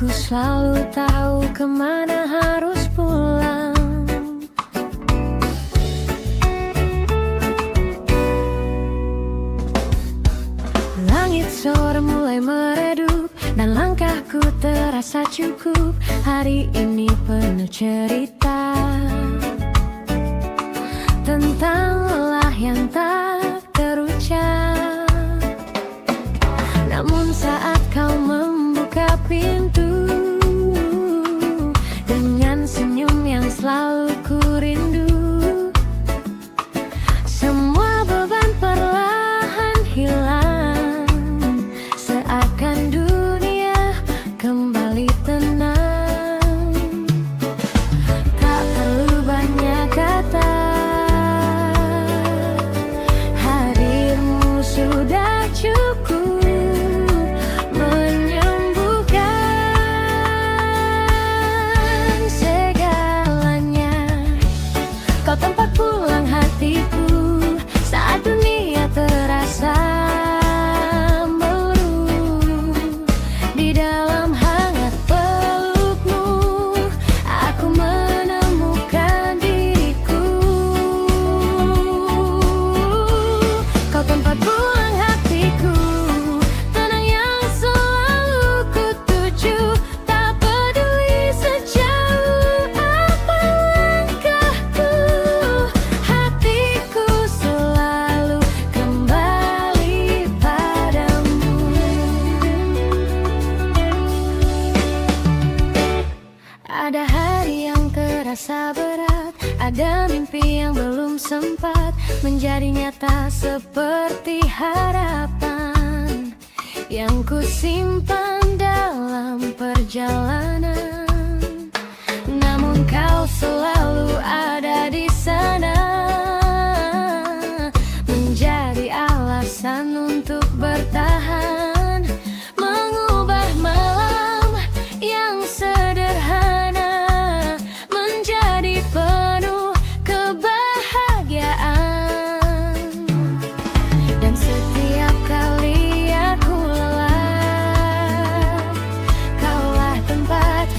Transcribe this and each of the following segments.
Aku selalu tahu kemana harus pulang. Langit sore mulai meredup dan langkahku terasa cukup. Hari ini penuh cerita tentang lelah yang tak terucap. Namun saat kau membuka pintu dengan senyum yang selalu ku rindu, semua beban perlahan hilang, seakan dunia kembali tenang. Tak perlu banyak kata, hadirmu sudah cukup menyembuhkan segalanya. Kau tempat pulang hatiku saat dunia terasa meluruh. Di dalam hangat pelukmu aku menemukan diriku. Kau tempat pulang hatiku, tenang yang selalu ku tuju. Tak peduli sejauh apa langkahku, hatiku selalu kembali padamu. Ada hari yang terasa berat, ada mimpi yang belum sempat menjadi nyata seperti harapan yang ku simpan dalam perjalanan. Namun kau selalu ada di sana, menjadi alasan untuk bertahan, mengubah malam yang sederhana menjadi penuh kebahagiaan. Dan setiap kali aku lelah, kaulah tempat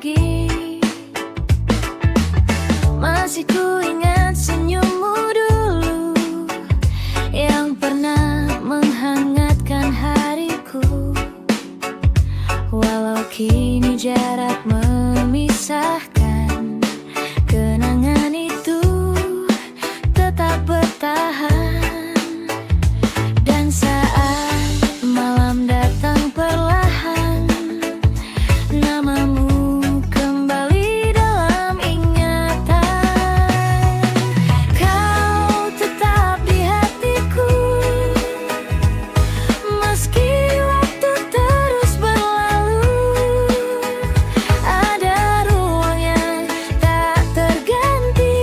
pergi. Masih ku ingat senyummu dulu yang pernah menghangatkan hariku. Walau kini jarak memisahkan, kenangan itu tetap bertahan. Dan saat malam datang perlahan, namamu kembali dalam ingatan. Kau tetap di hatiku, meski waktu terus berlalu. Ada ruang yang tak terganti,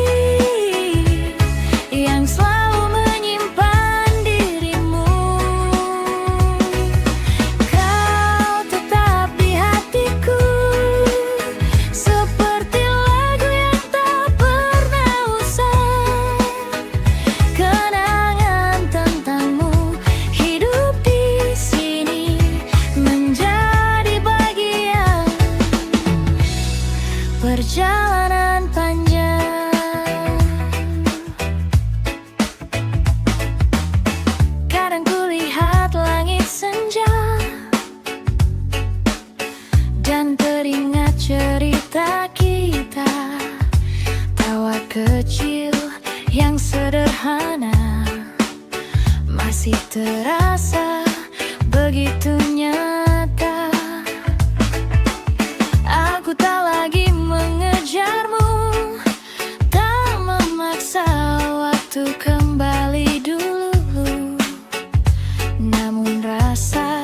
yang selalu menyimpan dirimu. Kau tetap di hatiku, seperti lagu yang tak pernah usang. Kenangan tentangmu hidup di sini, menjadi bagian perjalanan panjang. Kadang kulihat langit senja dan teringat cerita kita, tawa kecil yang sederhana masih terasa begitu nyata. Aku tak lagi mengejarmu, tak memaksa waktu kembali dulu. Namun rasa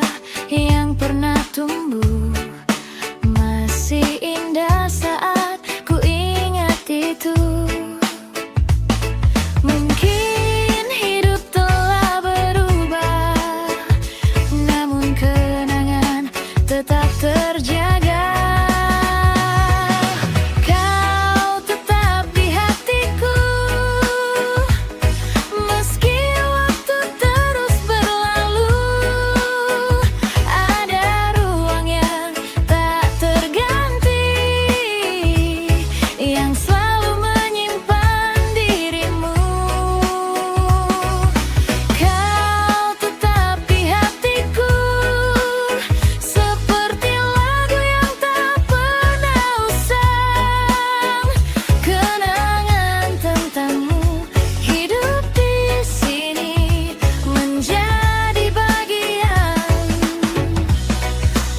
yang pernah tumbuh masih indah saat ku ingat itu. Mungkin hidup telah berubah, namun kenangan tetap terjaga. Kau tetap di hatiku, meski waktu terus berlalu. Ada ruang yang tak terganti, yang selalu menyimpan dirimu. Kau tetap di hatiku, seperti lagu yang tak pernah usang. Kenangan tentangmu hidup di sini, menjadi bagian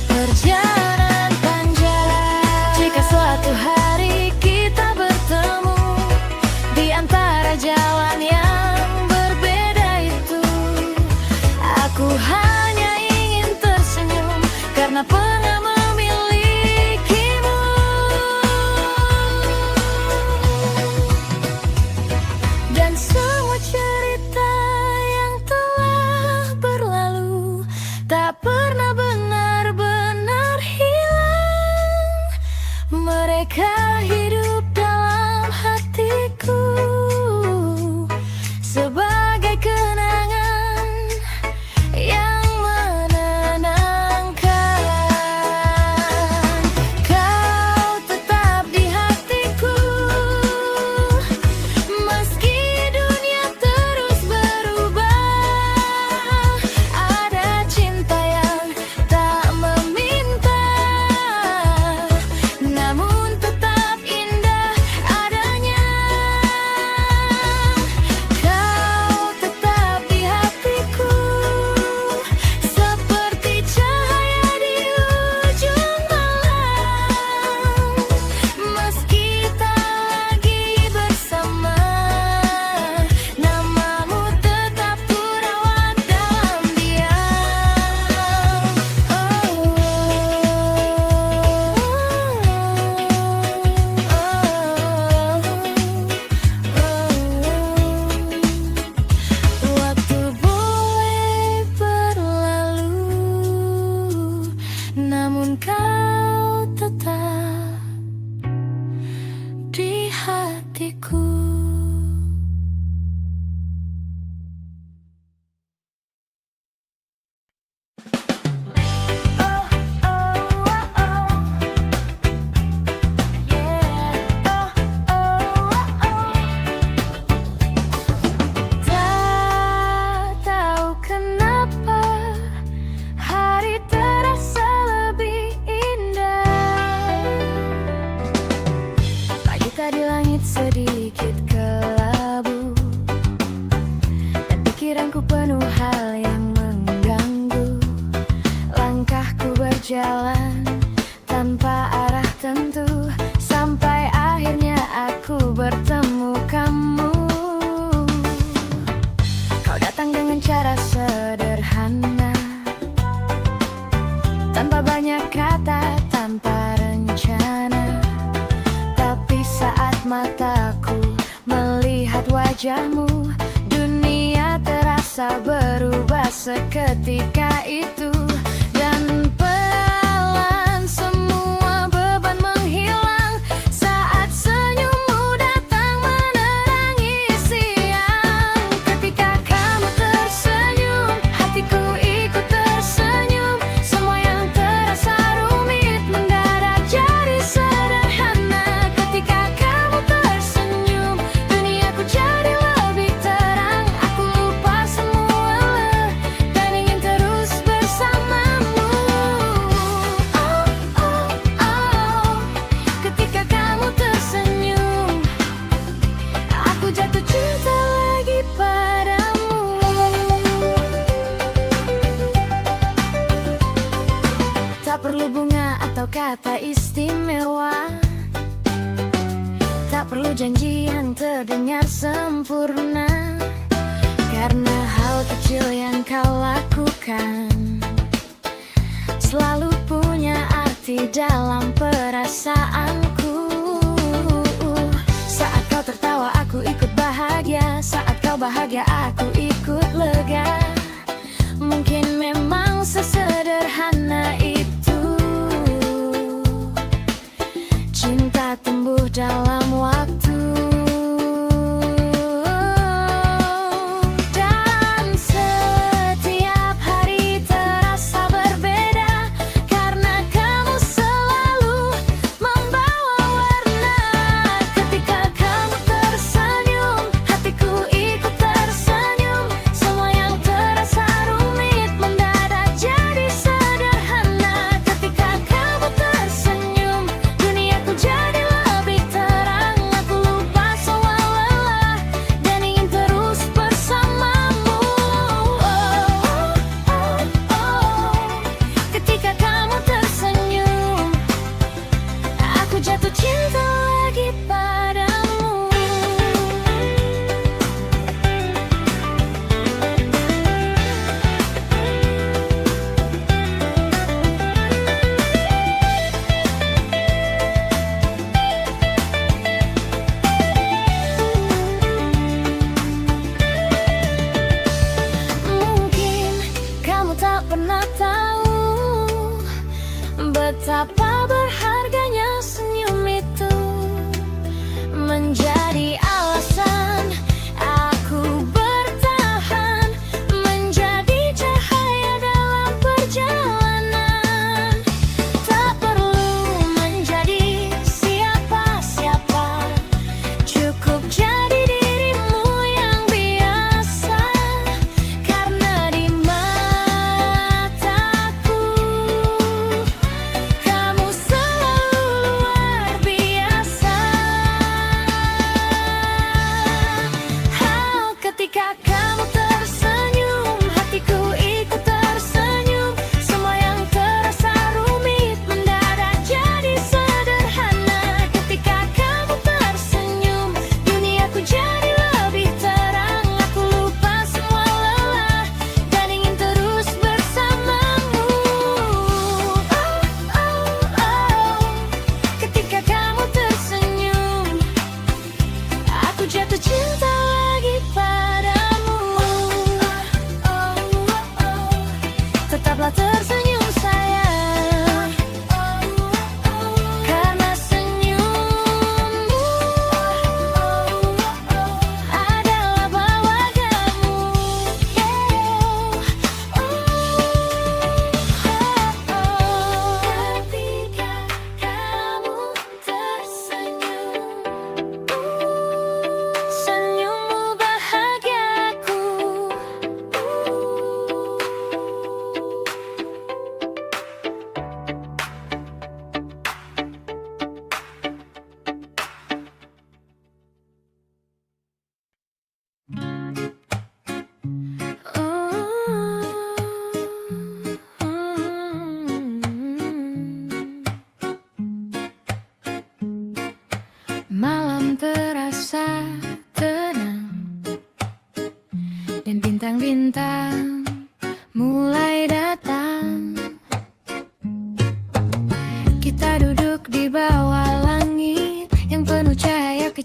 perjalanan panjang. Jika suatu hari kita bertemu di antara jalan yang berbeda itu, aku hanya ingin tersenyum karena pernah memilikimu. Dan semua cerita yang telah berlalu tak pernah benar-benar hilang. Mereka hidup dalam hatiku sebagai kenangan yang menenangkan. Kau tetap di hatiku, meski dunia terus berubah. Ada cinta yang tak meminta, namun tetap indah. sedikit kelabu, dan pikiranku penuh hal yang mengganggu. Langkahku berjalan tanpa arah tentu, sampai akhirnya aku bertemu kamu. Kau datang dengan cara sederhana, tanpa banyak kata, tanpa rencana. Tapi saat mataku melihat wajahmu, dunia terasa berubah seketika itu. Dan pelan semua beban menghilang saat senyummu datang menerangi siang. Ketika kamu tersenyum, hatiku ikut tersenyum. Semua yang terasa rumit mendadak jadi sederhana. Ketika kamu tersenyum, duniaku jadi lebih terang. Aku lupa semua lelah dan ingin terus bersamamu. Oh, oh, oh. Ketika kamu tersenyum, aku jatuh cinta lagi padamu. Tak perlu bunga atau kata istimewa, tak perlu janji yang terdengar sempurna, karena hal kecil yang kau lakukan selalu punya arti dalam perasaanku. Saat kau tertawa aku ikut bahagia, saat kau bahagia aku ikut lega. Mungkin memang sesederhana itu, cinta tumbuh dalam waktu. Dan setiap hari terasa berbeda, karena kamu selalu membawa warna. Ketika kamu tersenyum, hatiku ikut tersenyum. Semua yang terasa rumit mendadak jadi sederhana. Ketika kamu tersenyum, duniaku jadi lebih terang. Aku lupa semua lelah dan ingin terus bersamamu. Oh, oh, oh. Ketika kamu tersenyum, aku jatuh cinta lagi padamu. Mungkin kamu tak pernah tahu betapa berharganya senyum itu.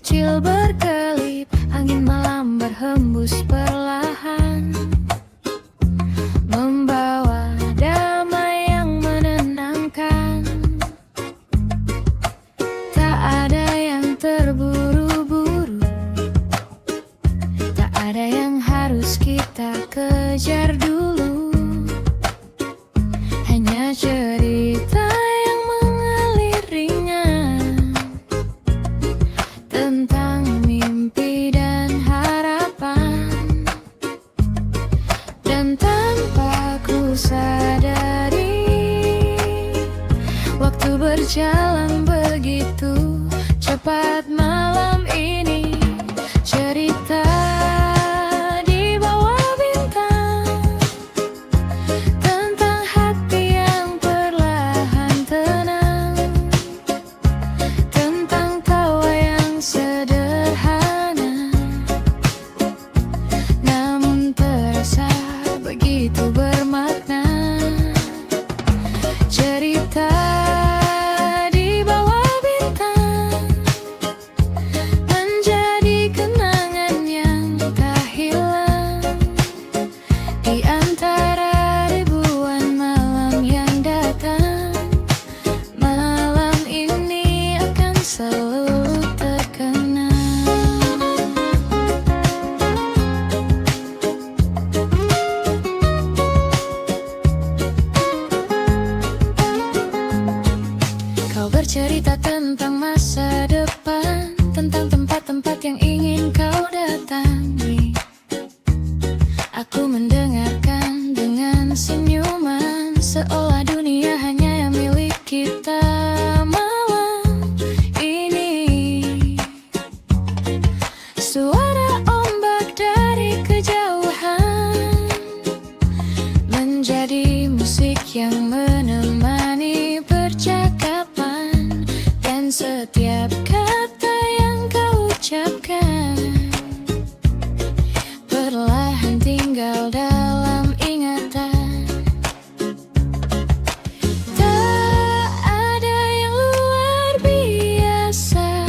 kecil berkelip, angin malam berhembus perlahan, membawa damai yang menenangkan. Tak ada yang terburu-buru, tak ada yang harus kita kejar dulu. Hanya cerita yang mengalir ringan tentang mimpi dan harapan. Dan tanpa ku sadari, waktu berjalan begitu cepat malam ini. Cerita di bawah bintang tentang hati yang perlahan tenang, tentang tawa yang sederhana namun terasa begitu bermakna. Cerita di bawah bintang menjadi kenangan yang tak hilang di antara ribuan malam yang datang. Malam ini akan selalu terkenang. Kau bercerita tentang masa depan, tentang tempat-tempat yang ingin kau datangi. Aku mendengarkan dengan senyuman, seolah dunia hanya yang milik kita malam ini. Suara ombak dari kejauhan menjadi musik yang menemani percakapan, dan setiap kata yang kau ucapkan perlahan tinggal dalam ingatan. Tak ada yang luar biasa,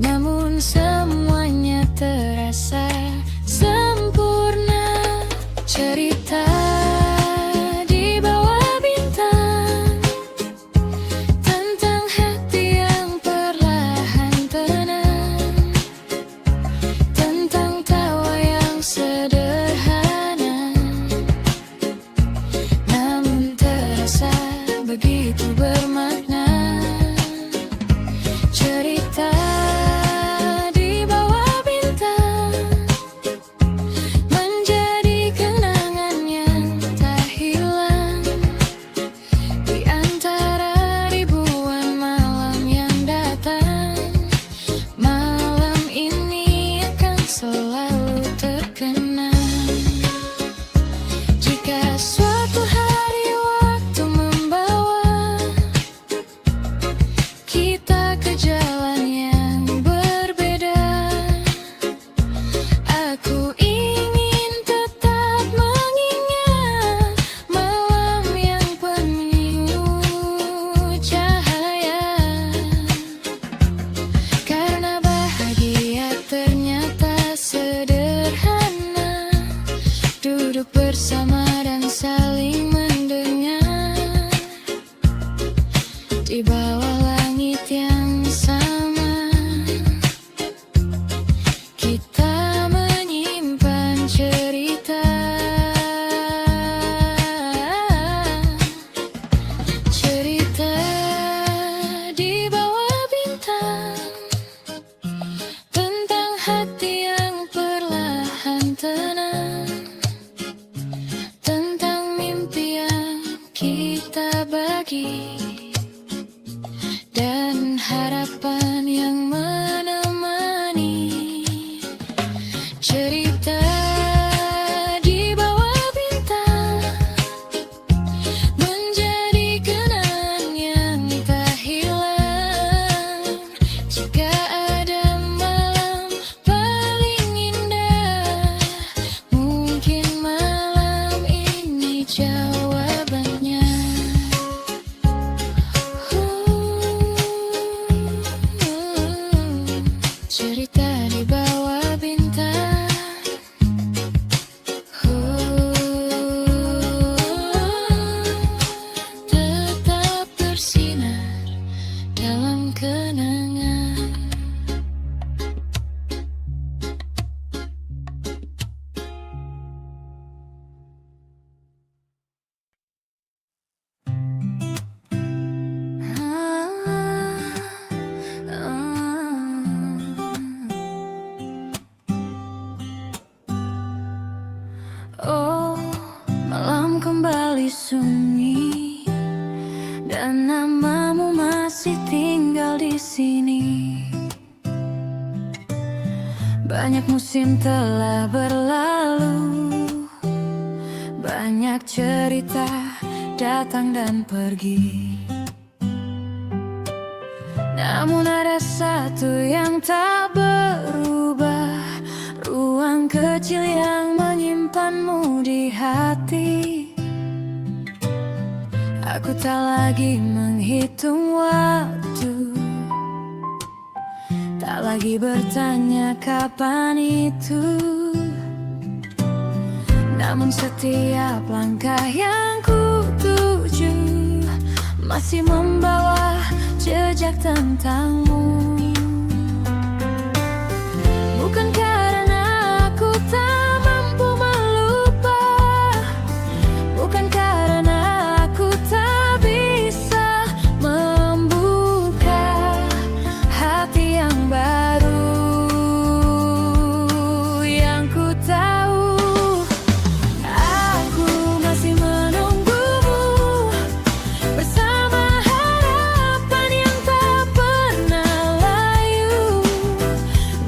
namun semuanya terasa sempurna. Cerita di bawah bintang tentang hati yang perlahan tenang, tentang tawa yang sederhana namun terasa begitu bermakna. Cerita di bawah bintang menjadi kenangan yang tak hilang di antara ribuan malam yang datang. Malam ini akan selalu terkenang. Jika suatu hari waktu membawa kita ke jalan yang berbeda, aku ingin tetap mengingat malam yang penuh cahaya. Karena bahagia ternyata sederhana, duduk bersama dan saling mendengar di bawah langit yang sama. Kita menyimpan cerita, cerita di bawah bintang tentang hati yang perlahan tenang, tentang mimpi yang kita bagi, dan harapan yang menemani. Cerita di bawah bintang menjadi kenangan yang tak hilang. Jika ada malam paling indah, mungkin malam ini jawabannya. sunyi dan namamu masih tinggal di sini. Banyak musim telah berlalu, banyak cerita datang dan pergi. Namun ada satu yang tak berubah, ruang kecil yang menyimpanmu di hati. Aku tak lagi menghitung waktu, tak lagi bertanya kapan itu. Namun setiap langkah yang ku tuju masih membawa jejak tentangmu. Bukan karena aku tak mampu melupa, bukan karena aku tak bisa membuka hati yang baru. Yang ku tahu, aku masih menunggumu bersama harapan yang tak pernah layu.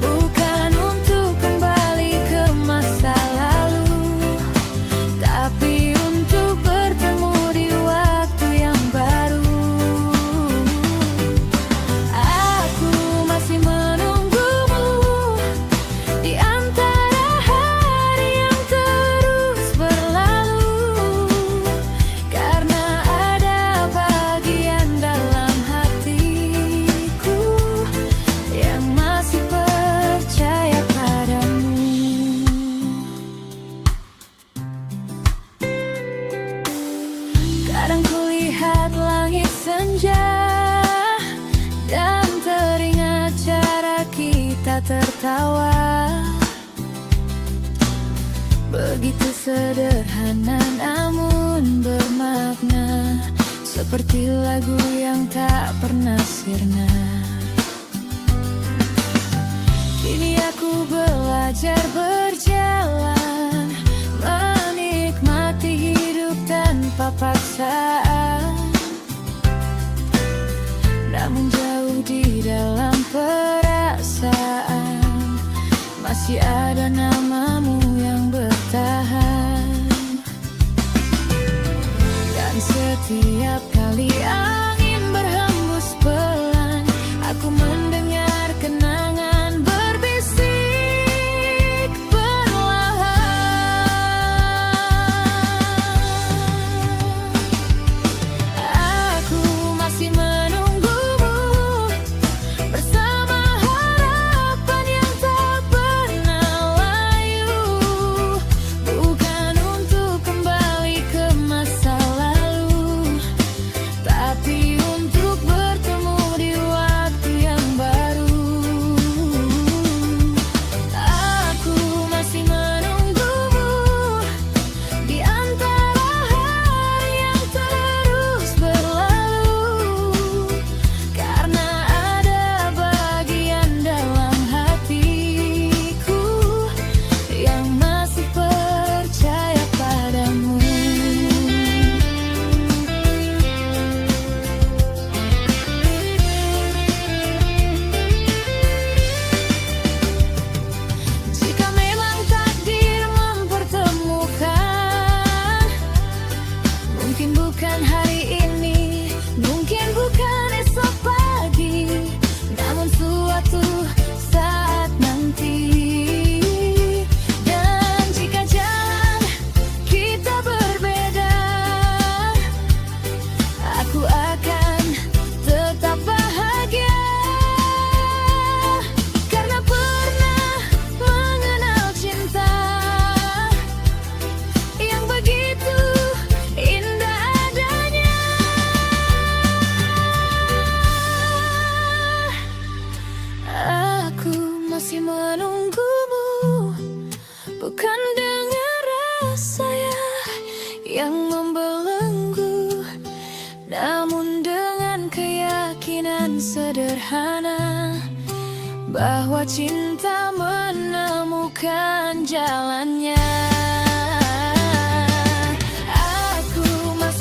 Bukan untuk kembali ke masa lalu, tapi untuk bertemu di waktu yang baru. Aku masih menunggumu di antara hari yang terus berlalu, karena ada bagian dalam hatiku yang masih percaya padamu. Kadang kulihat langit senja dan teringat cara kita tertawa. Begitu sederhana namun bermakna, seperti lagu yang tak pernah sirna. Kini aku belajar berjalan, menikmati hidup tanpa paksaan. Namun jauh di dalam perasaan masih ada namamu yang bertahan. Dan setiap kali angin berhembus pelan, aku mendengar kenangan berbisik perlahan. Aku masih menunggumu bersama harapan yang tak pernah layu. Bukan untuk kembali ke masa lalu, tapi untuk bertemu di waktu yang baru. Aku masih menunggumu di antara hari yang terus berlalu, karena ada bagian dalam hatiku yang masih percaya padamu. Jika memang takdir mempertemukan, mungkin bukan hari ini, mungkin bukan esok pagi, namun suatu saat nanti. Dan jika jalan kita berbeda, aku akan tetap bahagia, karena pernah mengenal cinta yang begitu indah adanya. Aku masih menunggumu, bukan dengan rasa yang membelenggu, namun dengan keyakinan sederhana bahwa cinta menemukan jalannya. Aku masih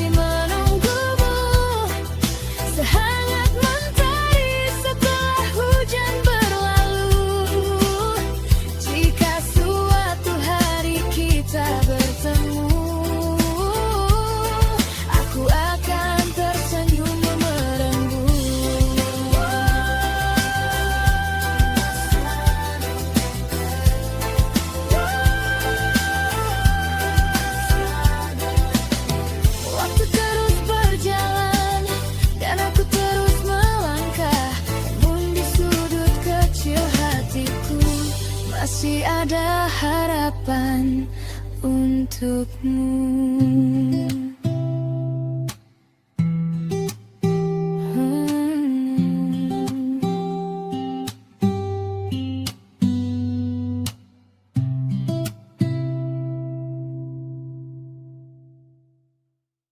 untukmu.